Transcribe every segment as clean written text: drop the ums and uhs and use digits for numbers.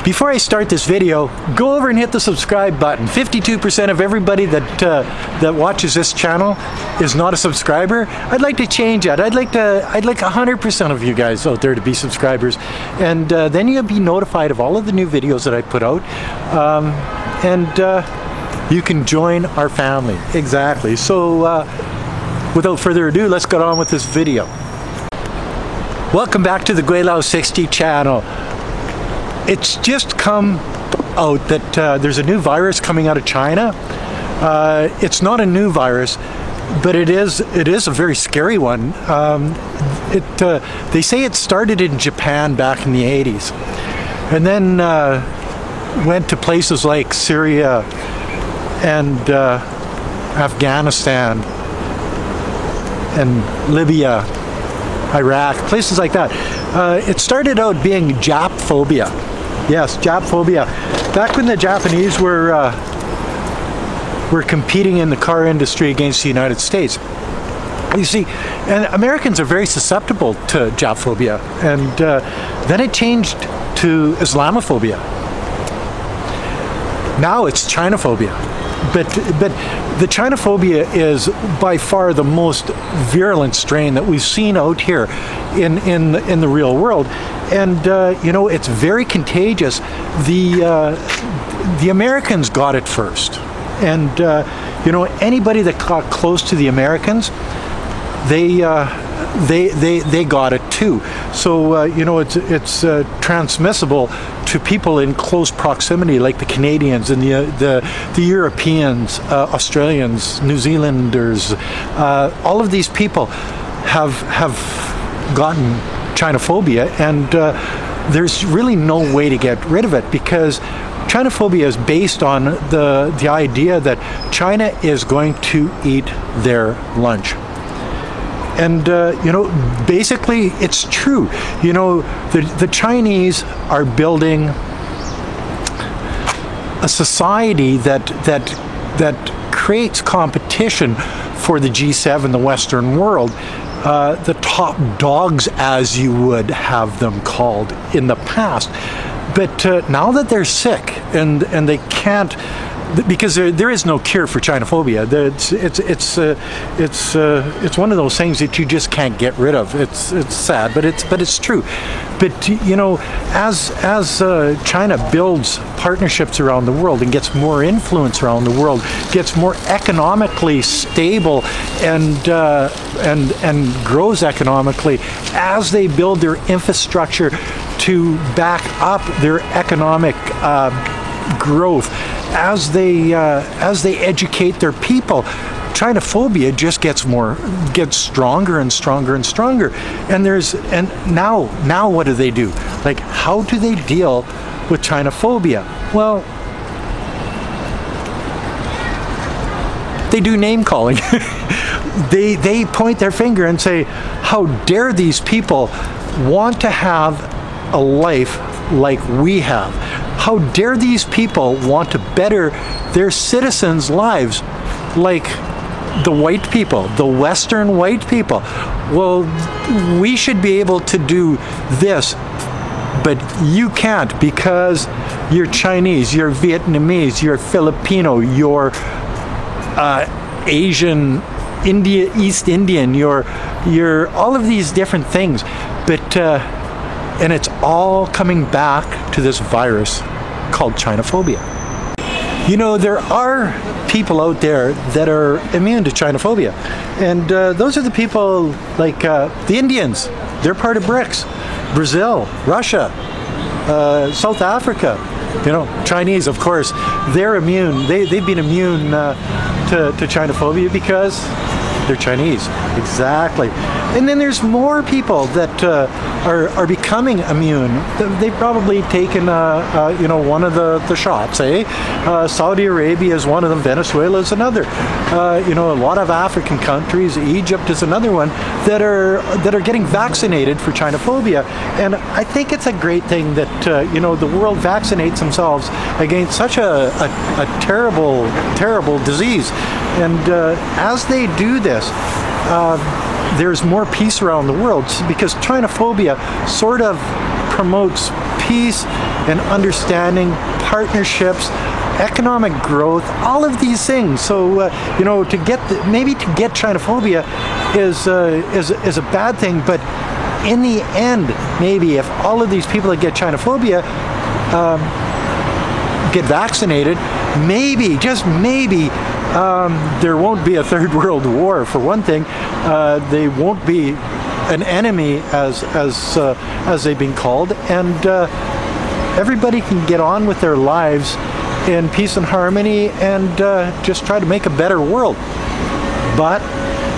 Before I start this video, go over and hit the subscribe button. 52% of everybody that watches this channel is not a subscriber. I'd like to change that. I'd like 100% of you guys out there to be subscribers, and then you'll be notified of all of the new videos that I put out, and you can join our family. Exactly. So without further ado, let's get on with this video. Welcome back to the Guilao 60 channel. It's just come out that there's a new virus coming out of China. It's not a new virus, but it is a very scary one. They say it started in Japan back in the 80s, and then went to places like Syria and Afghanistan and Libya, Iraq, places like that. It started out being Japphobia. Yes, Japphobia. Back when the Japanese were competing in the car industry against the United States. You see, and Americans are very susceptible to Japphobia, and then it changed to Islamophobia. Now it's Chinophobia. But the Chinophobia is by far the most virulent strain that we've seen out here in the real world, and you know, it's very contagious. The Americans got it first, and you know, anybody that got close to the Americans, they got it too. So you know, it's transmissible to people in close proximity, like the Canadians and the Europeans, Australians, New Zealanders. All of these people have gotten Chinophobia, and there's really no way to get rid of it, because Chinophobia is based on the idea that China is going to eat their lunch. And you know, basically it's true. You know, the Chinese are building a society that creates competition for the G7, the Western world, the top dogs, as you would have them called in the past. But now that they're sick and they can't, because there is no cure for Chinophobia. It's one of those things that you just can't get rid of. It's sad, but it's true. But you know, as China builds partnerships around the world and gets more influence around the world, gets more economically stable and grows economically, as they build their infrastructure to back up their economic growth, as they educate their people, Chinophobia just gets stronger and stronger and stronger. And now what do they do? Like, how do they deal with Chinophobia? Well, they do name calling. they point their finger and say, how dare these people want to have a life like we have? How dare these people want to better their citizens' lives like the white people, the Western white people? Well, we should be able to do this, but you can't, because you're Chinese, you're Vietnamese, you're Filipino, you're Asian, East Indian, you're all of these different things. But and it's all coming back to this virus called Chinophobia. You know, there are people out there that are immune to Chinophobia, and those are the people like the Indians. They're part of BRICS. Brazil, Russia, South Africa. You know, Chinese, of course, they're immune. They've been immune to Chinophobia because they're Chinese. Exactly. And then there's more people that are becoming immune. They've probably taken you know, one of the shots. Saudi Arabia is one of them. Venezuela is another. You know, a lot of African countries. Egypt is another one that are getting vaccinated for Chinophobia. And I think it's a great thing that you know, the world vaccinates themselves against such a terrible disease. And as they do this, there's more peace around the world, because Chinophobia sort of promotes peace and understanding, partnerships, economic growth, all of these things. So you know, to get Chinophobia is a bad thing, but in the end, maybe if all of these people that get Chinophobia get vaccinated, maybe, just maybe, there won't be a third world war. For one thing, they won't be an enemy as they've been called, and everybody can get on with their lives in peace and harmony, and just try to make a better world. But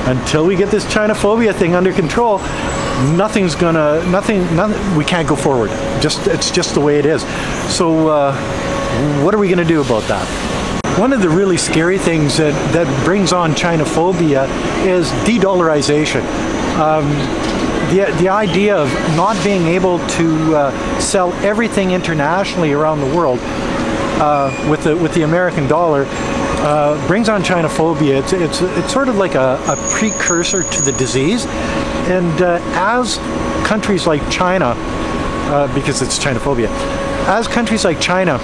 until we get this Chinophobia thing under control, nothing, we can't go forward. It's just the way it is. So what are we going to do about that? One of the really scary things that brings on Chinophobia is de-dollarization. The idea of not being able to sell everything internationally around the world with the American dollar brings on Chinophobia. It's sort of like a precursor to the disease, and as countries like China, because it's Chinophobia, as countries like China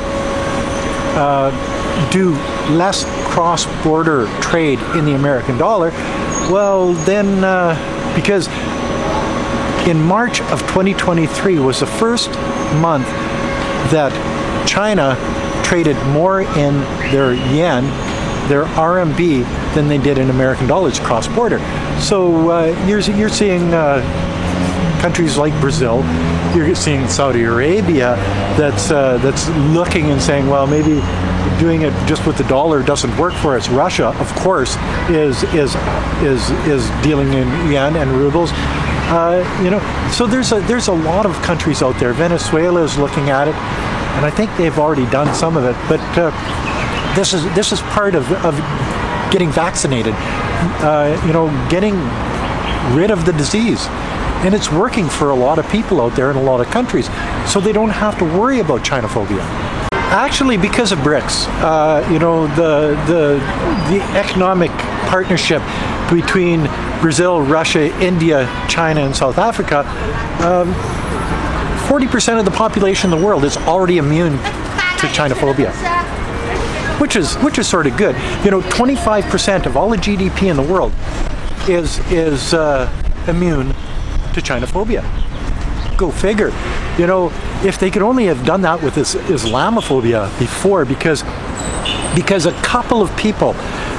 do less cross-border trade in the American dollar, well then, because in March of 2023 was the first month that China traded more in their yen, their RMB, than they did in American dollars cross-border. So you're seeing countries like Brazil, you're seeing Saudi Arabia that's looking and saying, well, maybe doing it just with the dollar doesn't work for us. Russia, of course, is dealing in yen and rubles. You know, so there's a lot of countries out there. Venezuela is looking at it, and I think they've already done some of it. But this is part of getting vaccinated. You know, getting rid of the disease. And it's working for a lot of people out there in a lot of countries, so they don't have to worry about Chinophobia. Actually, because of BRICS, you know, the economic partnership between Brazil, Russia, India, China, and South Africa, 40% of the population in the world is already immune to Chinophobia, which is sort of good. You know, 25% of all the GDP in the world is immune to Chinophobia. Go figure. You know, if they could only have done that with this Islamophobia before, because a couple of people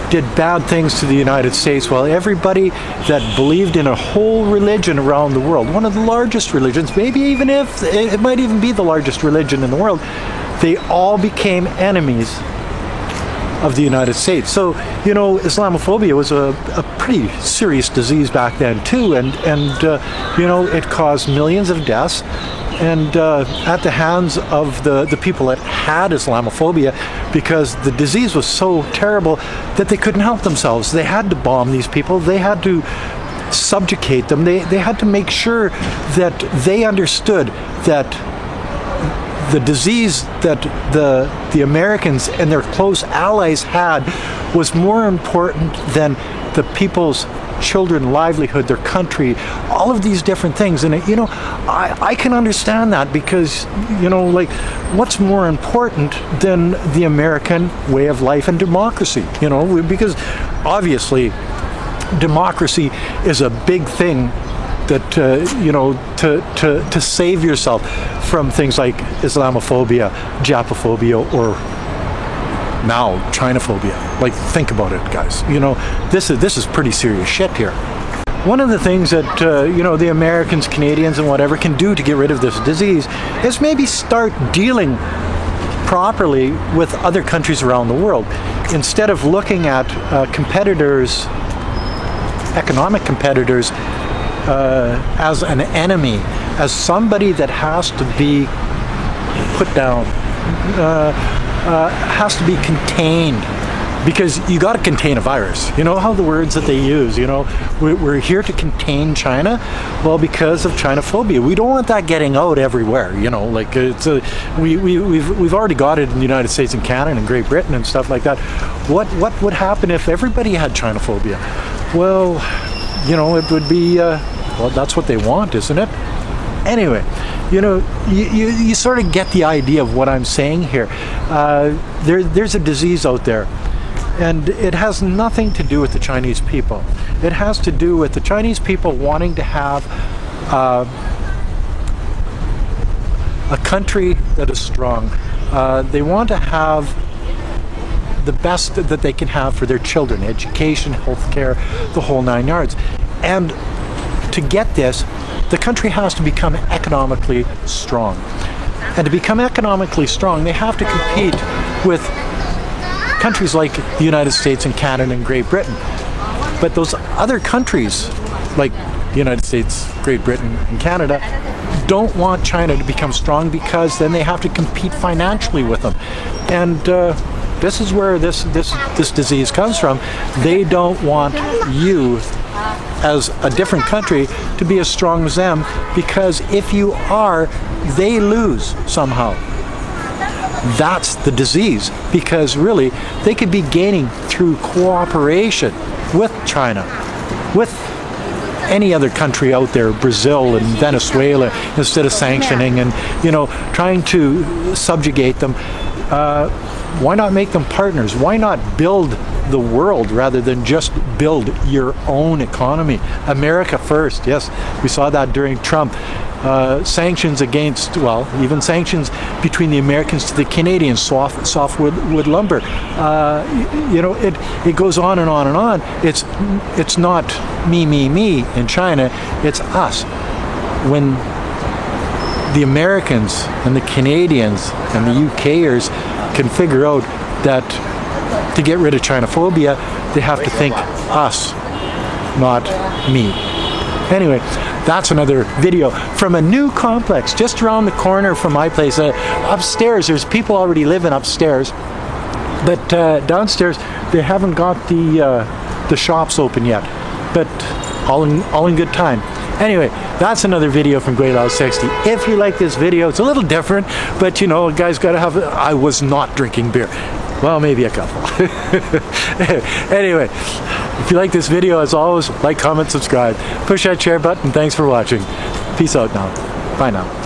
did bad things to the United States, while everybody that believed in a whole religion around the world, one of the largest religions, maybe even if it might even be the largest religion in the world, they all became enemies of the United States. So, you know, Islamophobia was a pretty serious disease back then too, and you know, it caused millions of deaths, and at the hands of the people that had Islamophobia, because the disease was so terrible that they couldn't help themselves. They had to bomb these people. They had to subjugate them. They had to make sure that they understood that the disease that the Americans and their close allies had was more important than the people's children, livelihood, their country, all of these different things. And you know, I can understand that, because, you know, like, what's more important than the American way of life and democracy? You know, because obviously democracy is a big thing that you know, to save yourself from things like Islamophobia, Japophobia, or now Chinophobia. Like, think about it, guys. You know, this is pretty serious shit here. One of the things that you know, the Americans, Canadians, and whatever can do to get rid of this disease is maybe start dealing properly with other countries around the world, instead of looking at competitors, economic competitors, as an enemy, as somebody that has to be put down, has to be contained, because you got to contain a virus. You know how the words that they use, you know, we're here to contain China. Well, because of Chinophobia, we don't want that getting out everywhere. You know, like, it's we've already got it in the United States and Canada and Great Britain and stuff like that. What would happen if everybody had Chinophobia? Well, you know, it would be well, that's what they want, isn't it? Anyway, you sort of get the idea of what I'm saying here. There's a disease out there, and it has nothing to do with the Chinese people. It has to do with the Chinese people wanting to have a country that is strong. They want to have the best that they can have for their children, education, healthcare, the whole 9 yards. And to get this, the country has to become economically strong. And to become economically strong, they have to compete with countries like the United States and Canada and Great Britain. But those other countries, like the United States, Great Britain, and Canada, don't want China to become strong, because then they have to compete financially with them. And this is where this disease comes from. They don't want you, as a different country, to be as strong as them, because if you are, they lose somehow. That's the disease, because really they could be gaining through cooperation with China, with any other country out there, Brazil and Venezuela, instead of sanctioning and trying to subjugate them. Why not make them partners? Why not build the world rather than just build your own economy? America first. Yes, we saw that during Trump. Sanctions against, well, even sanctions between the Americans to the Canadians, softwood lumber. It goes on and on and on. It's not me in China. It's us. When the Americans and the Canadians and the UKers can figure out that to get rid of Chinophobia, they have to think us, not me. Anyway, that's another video from a new complex just around the corner from my place. Upstairs, there's people already living upstairs, but downstairs they haven't got the shops open yet. But all in good time. Anyway, that's another video from Grey Loud 60. If you like this video, it's a little different, but a guy's got to have. I was not drinking beer. Well, maybe a couple. Anyway, if you like this video, as always, like, comment, subscribe. Push that share button. Thanks for watching. Peace out now. Bye now.